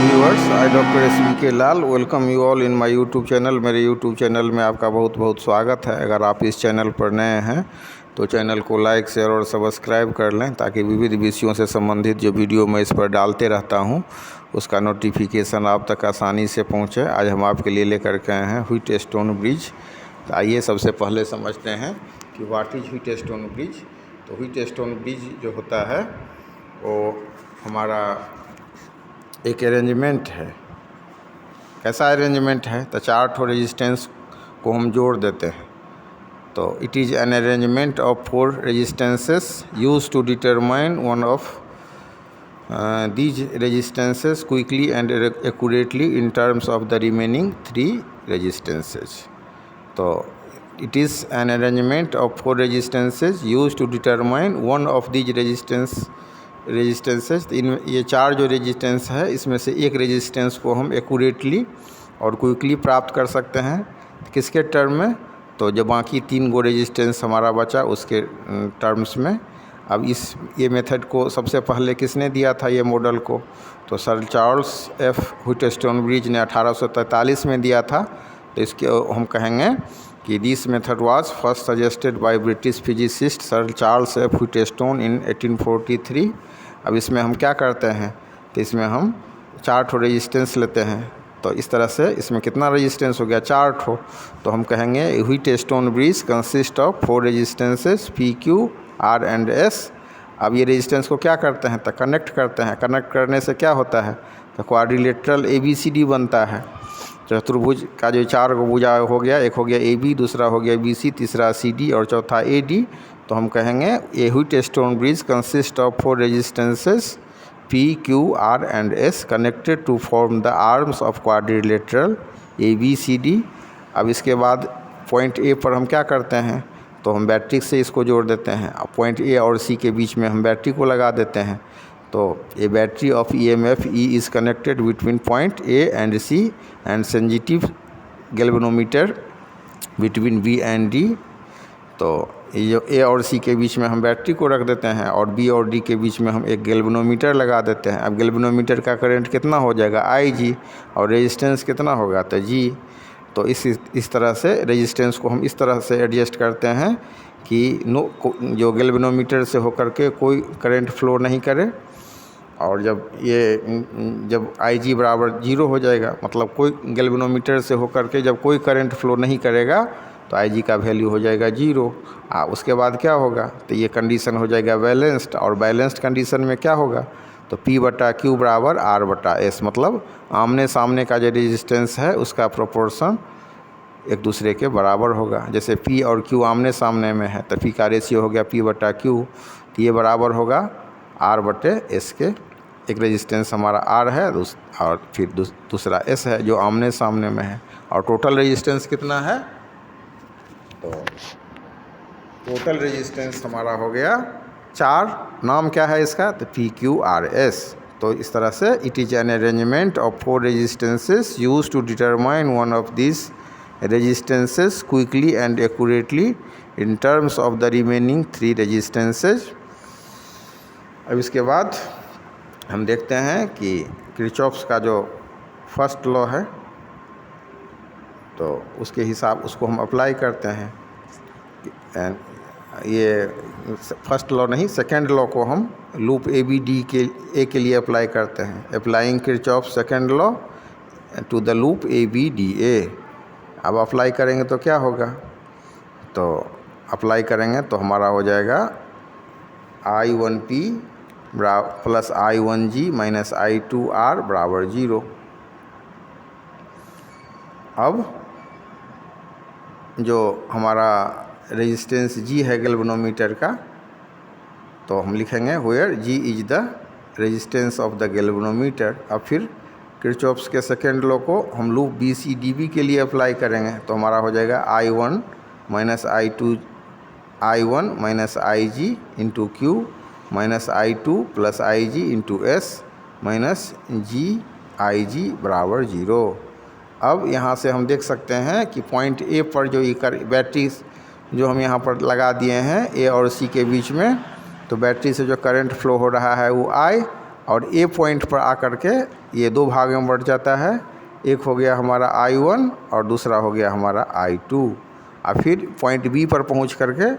Viewers, I doctor SBK Lal welcome you all in my YouTube channel. मेरे YouTube channel में आपका बहुत बहुत स्वागत है। अगर आप इस चैनल पर नए हैं तो चैनल को लाइक, शेयर और सब्सक्राइब कर लें ताकि विविध विषयों से संबंधित जो वीडियो मैं इस पर डालते रहता हूं उसका नोटिफिकेशन आप तक आसानी से पहुंचे। आज हम आपके लिए लेकर के आए हैं व्हीटस्टोन ब्रिज। तो आइए सबसे पहले समझते हैं कि व्हाट इज़ व्हीटस्टोन ब्रिज। तो व्हीटस्टोन ब्रिज जो होता है वो हमारा एक अरेंजमेंट है। कैसा अरेंजमेंट है? तो 4 ठो रेजिस्टेंस को हम जोड़ देते हैं। तो it is an arrangement of 4 resistances use to determine one of these resistances quickly and accurately in terms of the remaining 3 resistances. तो it is an arrangement of 4 resistances use to determine one of these resistances. इन ये 4 जो resistance है इसमें से एक resistance को हम एक्यूरेटली और क्विकली प्राप्त कर सकते हैं। किसके टर्म में? तो जो बाकी 3 गो रेजिस्टेंस हमारा बचा उसके टर्म्स में। अब ये मेथड को सबसे पहले किसने दिया था ये मॉडल को? तो sir Charles F Wheatstone bridge ने 1843 में दिया था। तो इसके हम कहेंगे कि this method was first suggested by British physicist Sir Charles F Wheatstone in 1843। अब इसमें हम क्या करते हैं? तो इसमें हम 4 ठो रेजिस्टेंस लेते हैं। तो इस तरह से इसमें कितना रेजिस्टेंस हो गया? 4 ठो। तो हम कहेंगे Wheatstone bridge consist of 4 resistances P, Q, R and S। अब ये रेजिस्टेंस को क्या करते हैं? तो कनेक्ट करते हैं। कनेक्ट करने से क्या होता है? तो क्वाड्रिलेटरल ABCD बनता है। चतुर्भुज का जो 4 गो भुजा हो गया, एक हो गया AB, दूसरा हो गया BC, तीसरा CD और चौथा AD। तो हम कहेंगे a Wheatstone bridge consist of 4 resistances P, Q, R and S connected to form the arms of quadrilateral ABCD। अब इसके बाद पॉइंट A पर हम क्या करते हैं? तो हम बैटरी से इसको जोड़ देते हैं। अब पॉइंट A और C के बीच में हम बैटरी को लगा देते हैं। तो a battery of EMF E is connected between point A and C and sensitive galvanometer between B and D। तो ये A और C के बीच में हम बैटरी को रख देते हैं और B और D के बीच में हम एक गैल्वेनोमीटर लगा देते हैं। अब गैल्वेनोमीटर का करंट कितना हो जाएगा? IG और रेजिस्टेंस कितना होगा? तो G। तो इस तरह से रेजिस्टेंस को हम इस तरह से एडजस्ट करते हैं कि जो गैल्वेनोमीटर से होकर के कोई करंट फ्लो नहीं करे। और जब IG बराबर 0 हो जाएगा, मतलब कोई गैल्वेनोमीटर से होकर के जब कोई करंट फ्लो नहीं करेगा तो IG का वैल्यू हो जाएगा 0। उसके बाद क्या होगा? तो ये कंडीशन हो जाएगा बैलेंस्ड। और बैलेंस्ड कंडीशन में क्या होगा? तो P/Q बराबर R/S, मतलब आमने सामने का जो रेजिस्टेंस है उसका प्रोपोर्शन एक दूसरे के बराबर होगा। जैसे P और Q आमने सामने में है तो P का रेशियो हो गया P/Q। तो ये बराबर होगा R/S के। एक रेजिस्टेंस हमारा R है और फिर दूसरा S है जो आमने सामने में है। और टोटल रेजिस्टेंस कितना है? तो टोटल रेजिस्टेंस हमारा हो गया 4। नाम क्या है इसका? तो PQRS। तो इस तरह से it is an arrangement of 4 resistances use to determine one of this resistances quickly and accurately in terms of the remaining 3 resistances. अब इसके बाद हम देखते हैं कि किरचॉफ्स का जो फर्स्ट लॉ है तो उसके हिसाब उसको हम अप्लाई करते हैं। ये फर्स्ट लॉ नहीं, सेकंड लॉ को हम लूप ABD के लिए अप्लाई करते हैं। Applying Kirchhoff second law to the loop ABDA। अब अप्लाई करेंगे तो क्या होगा? तो अप्लाई करेंगे तो हमारा हो जाएगा I1P plus I1G minus I2R बराबर 0। अब जो हमारा रेजिस्टेंस G है गैल्वेनोमीटर का, तो हम लिखेंगे where G is the resistance of the galvanometer. अब फिर किरचॉफ्स के सेकेंड लॉ को हम लूप BCDB के लिए अप्लाई करेंगे तो हमारा हो जाएगा I1 minus IG into Q minus I2 plus IG into S minus GIG बराबर 0। अब यहाँ से हम देख सकते हैं कि पॉइंट A पर जो बैटरी जो हम यहाँ पर लगा दिए हैं A और C के बीच में, तो बैटरी से जो करंट फ्लो हो रहा है वो I और ए पॉइंट पर आकर के ये दो भाग में बढ़ जाता है। एक हो गया हमारा I1 और दूसरा हो गया हमारा I2। और फिर पॉइंट बी पर पहुंच करके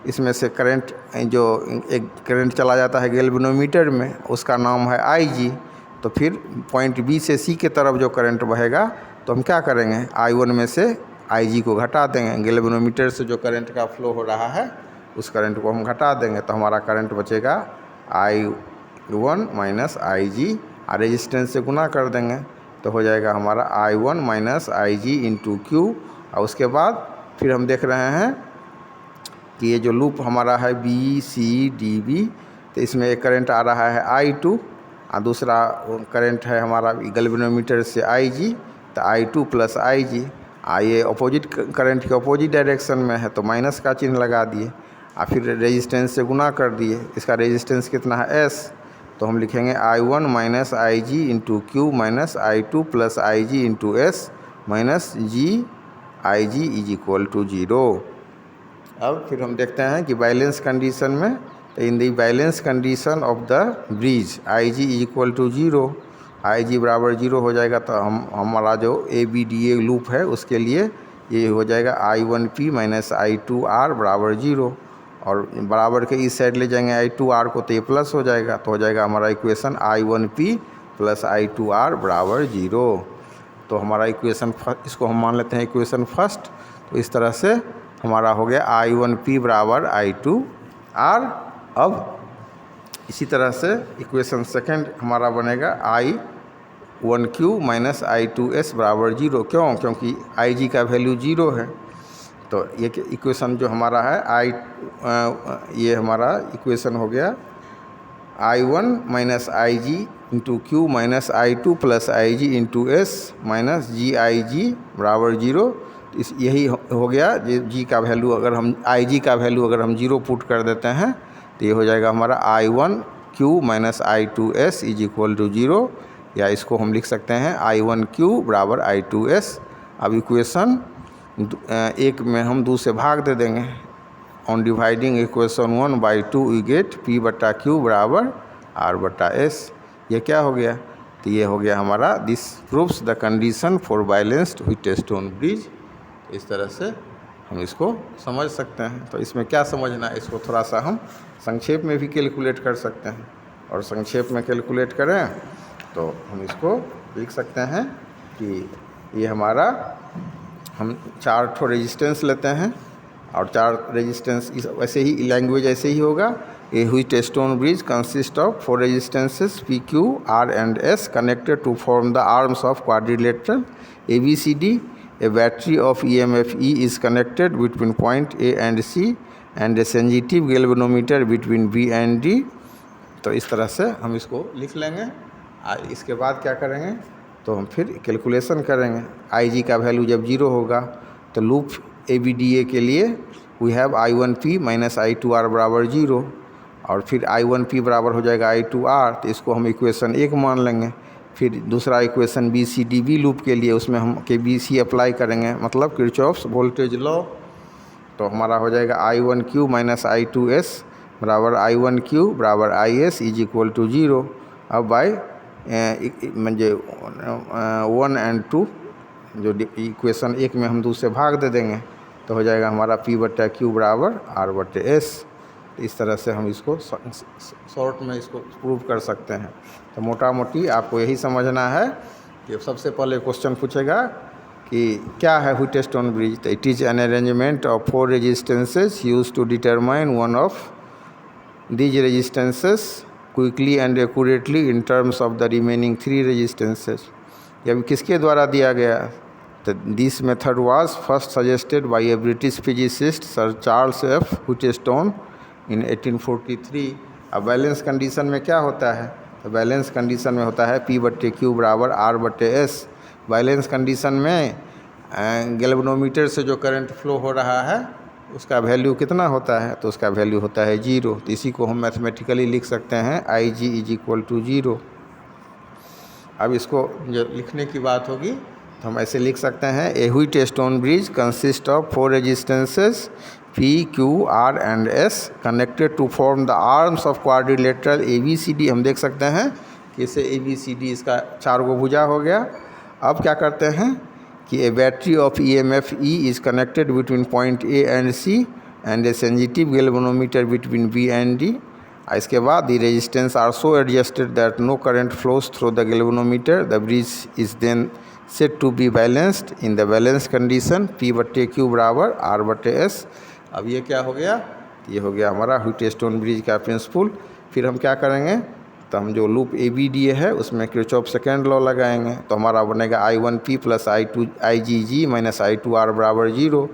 इसमें से करंट जो एक करंट चला जाता है गैल्वेनोमीटर में, उसका नाम है IG। तो फिर पॉइंट बी से सी के तरफ जो करंट बहेगा तो हम क्या करेंगे, I1 में से IG को घटा देंगे। गैल्वेनोमीटर से जो करंट का फ्लो हो रहा है उस करंट को हम घटा देंगे, तो हमारा करंट बचेगा I1 माइनस IG। और रेजिस्टेंस से गुना कर देंगे तो हो जाएगा हमारा I1 minus IG into Q। और उसके बाद फिर हम देख रहे हैं कि ये जो लूप हमारा है BCDB, तो इसमें एक करंट आ रहा है I2 और दूसरा करंट है हमारा गैल्वेनोमीटर से IG, तो I2 प्लस IG। ये अपोजिट करंट के अपोजिट डायरेक्शन में है तो माइनस का चिन्ह लगा दिए और फिर रेजिस्टेंस से गुना कर दिए। इसका रेजिस्टेंस कितना है S, तो हम लिखेंगे I1 minus IG into Q minus I2 plus IG into S minus IG is equal to 0। अब फिर हम देखते हैं कि बैलेंस कंडीशन में, तो in the balance condition of the bridge IG is equal to 0, IG बराबर 0 हो जाएगा। तो हमारा जो ABDA लूप है उसके लिए ये हो जाएगा I1P माइनस I2R बराबर 0, और बराबर के इस साइड ले जाएंगे I2R को तो ये प्लस हो जाएगा, तो हो जाएगा हमारा इक्वेशन I1P प्लस I2R बराबर 0। तो हमारा इक्वेशन इसको हम मान लेते हैं इक्वेशन फर्स्ट। तो इस तरह से हमारा हो गया I1P बराबर I2R। अब इसी तरह से इक्वेशन सेकंड हमारा बनेगा I1Q माइनस I2S बराबर 0। क्यों? क्योंकि IG का वैल्यू 0 है। तो ये इक्वेशन जो हमारा है ये हमारा इक्वेशन हो गया I1 minus IG into Q minus I2 plus IG into S minus GIG बराबर 0। यही हो गया G का वैल्यू, अगर हम IG का वैल्यू अगर हम 0 पुट कर देते हैं तो ये हो जाएगा हमारा I1Q minus I2S is equal to 0, या इसको हम लिख सकते हैं I1Q बराबर I2S। अब इक्वेशन एक में हम 2 से भाग दे देंगे। On dividing equation 1 by 2 we get P बटा Q बराबर R बटा S। ये क्या हो गया? तो ये हो गया हमारा this proves the condition for balanced Wheatstone bridge. इस तरह से हम इसको समझ सकते हैं। तो इसमें क्या समझना है, इसको थोड़ा सा हम संक्षेप में भी कैलकुलेट कर सकते हैं, और संक्षेप में कैलकुलेट करें तो हम इसको लिख सकते हैं कि ये हमारा हम 4 ठो रेजिस्टेंस लेते हैं, और 4 रेजिस्टेंस वैसे ही लैंग्वेज ऐसे ही होगा। A Wheatstone bridge consist of 4 resistances PQ R and S connected to form the arms of quadrilateral ABCD। A battery of EMF E is connected between point A and C and a sensitive galvanometer between B and D। तो इस तरह से हम इसको लिख लेंगे। इसके बाद क्या करेंगे, तो हम फिर कैलकुलेशन करेंगे। IG का वैल्यू जब 0 होगा तो लूप ABDA के लिए we have I1P minus I2R बराबर 0, और फिर I1P बराबर हो जाएगा I2R, तो इसको हम इक्वेशन 1 मान लेंगे। फिर दूसरा इक्वेशन BCDB लूप के लिए उसमें हम KBC अप्लाई करेंगे, मतलब किरचॉफ्स वोल्टेज लॉ। तो हमारा हो जाएगा I1Q माइनस I2S बराबर I1Q बराबर IS इज इक्वल टू 0। अब बाय म्हणजे 1 and 2 जो इक्वेशन 1 में हम 2 से भाग दे देंगे तो हो जाएगा हमारा P बटा Q बराबर R बटे S। इस तरह से हम इसको शॉर्ट में इसको प्रूव कर सकते हैं। तो मोटा मोटी आपको यही समझना है कि सबसे पहले क्वेश्चन पूछेगा कि क्या है व्हीटस्टोन ब्रिज। तो it is an arrangement of 4 resistances use to determine one of these resistances quickly and accurately in terms of the remaining 3 resistances. ये किसके द्वारा दिया गया? तो this method was first suggested by a British physicist Sir Charles F Wheatstone in 1843। अब balance condition में क्या होता है? तो बैलेंस कंडीशन में होता है P बटे Q बराबर R बटे S। बैलेंस कंडीशन में गैल्वेनोमीटर से जो करंट फ्लो हो रहा है उसका वैल्यू कितना होता है? तो उसका वैल्यू होता है 0। तो इसी को हम मैथमेटिकली लिख सकते हैं IG इज इक्वल टू 0। अब इसको जो लिखने की बात होगी तो हम ऐसे लिख सकते हैं a Wheatstone bridge consist of 4 resistances P, Q, R and S connected to form the arms of quadrilateral ABCD। हम देख सकते हैं कैसे ABCD इसका 4 गो भुजा हो गया। अब क्या करते हैं कि a battery of EMF E is connected between point A and C and a sensitive galvanometer between B and D। इसके बाद the resistance are so adjusted that no current flows through the galvanometer. The bridge is then set to be balanced in the balance condition P/Q बराबर R/S। अब ये क्या हो गया, ये हो गया हमारा व्हीटस्टोन ब्रिज का प्रिंसिपल। फिर हम क्या करेंगे, तो हम जो लूप ABDA है उसमें किरचॉफ सेकेंड लॉ लगाएंगे, तो हमारा बनेगा I1P plus IGG minus I2R बराबर 0।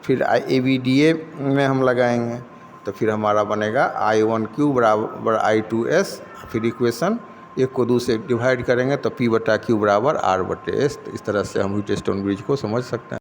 फिर ABDA में हम लगाएंगे तो फिर हमारा बनेगा I1Q बराबर I2S। फिर इक्वेशन एक को 2 से डिवाइड करेंगे तो P/Q बराबर R/S। तो इस तरह से हम व्हीटस्टोन ब्रिज को समझ सकते हैं।